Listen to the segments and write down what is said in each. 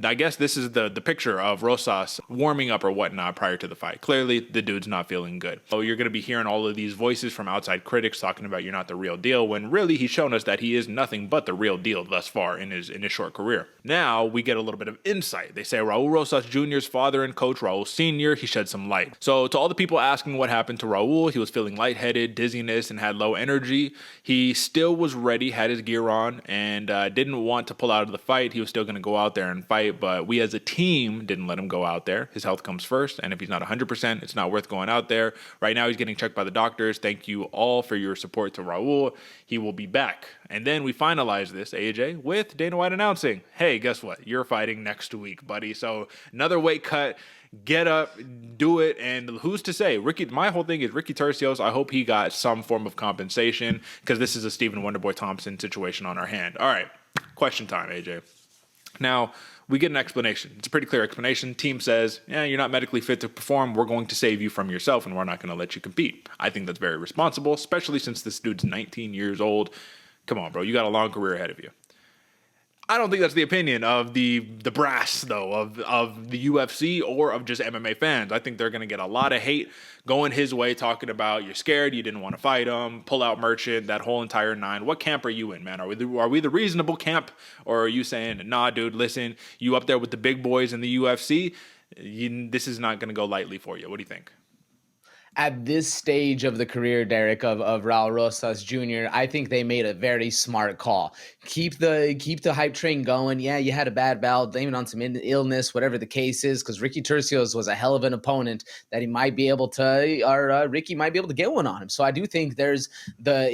I guess this is the picture of Rosas warming up or whatnot prior to the fight. Clearly, the dude's not feeling good. So you're going to be hearing all of these voices from outside critics talking about you're not the real deal, when really he's shown us that he is nothing but the real deal thus far in his short career. Now we get a little bit of insight. They say Raul Rosas Jr.'s father and coach, Raul Sr., he shed some light. So to all the people asking what happened to Raul, he was feeling lightheaded, dizziness, and had low energy. He still was ready, had his gear on, and didn't want to pull out of the fight. He was still going to go out there and fight, but we as a team didn't let him go out there. His health comes first, and if he's not 100%, it's not worth going out there. Right now, he's getting checked by the doctors. Thank you all for your support to Raul. He will be back. And then we finalize this, AJ, with Dana White announcing, hey, guess what? You're fighting next week, buddy. So another weight cut. Get up, do it, and who's to say? My whole thing is Ricky Turcios, I hope he got some form of compensation, because this is a Stephen Wonderboy Thompson situation on our hand. All right, question time, AJ. Now, we get an explanation. It's a pretty clear explanation. Team says, yeah, you're not medically fit to perform. We're going to save you from yourself, and we're not going to let you compete. I think that's very responsible, especially since this dude's 19 years old. Come on, bro. You got a long career ahead of you. I don't think that's the opinion of the brass, though, of the UFC or of just MMA fans. I think they're going to get a lot of hate going his way, talking about you're scared, you didn't want to fight him, pull out merchant, that whole entire nine. What camp are you in, man? Are we the reasonable camp, or are you saying, nah, dude, listen, you up there with the big boys in the UFC, this is not going to go lightly for you? What do you think? At this stage of the career, Derek, of Raul Rosas Jr., I think they made a very smart call. Keep the hype train going. Yeah, you had a bad bout, blame it on some illness, whatever the case is, because Ricky Turcios was a hell of an opponent that he might be able to, or Ricky might be able to get one on him. So I do think there's the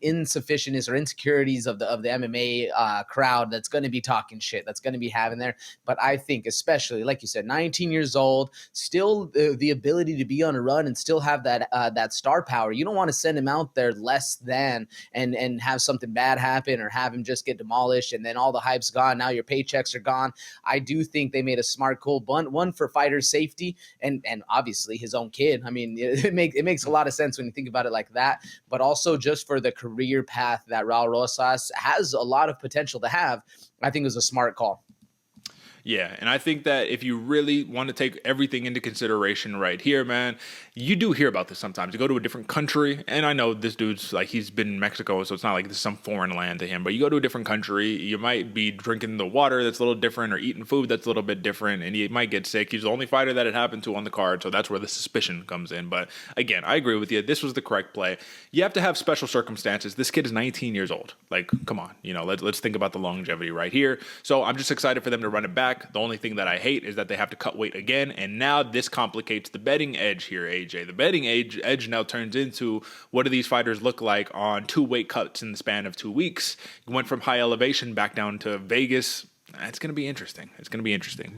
insufficientness or insecurities of the MMA crowd that's going to be talking shit, that's going to be having there. But I think, especially like you said, 19 years old, still the ability to be on a run and still have that star power. You don't want to send him out there less than and have something bad happen, or have him just get demolished and then all the hype's gone. Now your paychecks are gone. I do think they made a smart, cool one for fighter's safety and obviously his own kid. I mean, it makes a lot of sense when you think about it like that, but also just for the career path that Raul Rosas has a lot of potential to have. I think it was a smart call. Yeah, and I think that if you really want to take everything into consideration right here, man, you do hear about this sometimes. You go to a different country, and I know this dude's like, he's been in Mexico, so it's not like this is some foreign land to him, but you go to a different country, you might be drinking the water that's a little different or eating food that's a little bit different, and you might get sick. He's the only fighter that it happened to on the card, so that's where the suspicion comes in. But again, I agree with you. This was the correct play. You have to have special circumstances. This kid is 19 years old. Like, come on, let's think about the longevity right here. So I'm just excited for them to run it back. The only thing that I hate is that they have to cut weight again, and now this complicates the betting edge here, AJ. The betting edge now turns into, what do these fighters look like on 2 weight cuts in the span of 2 weeks? You went from high elevation back down to Vegas. It's going to be interesting. It's going to be interesting.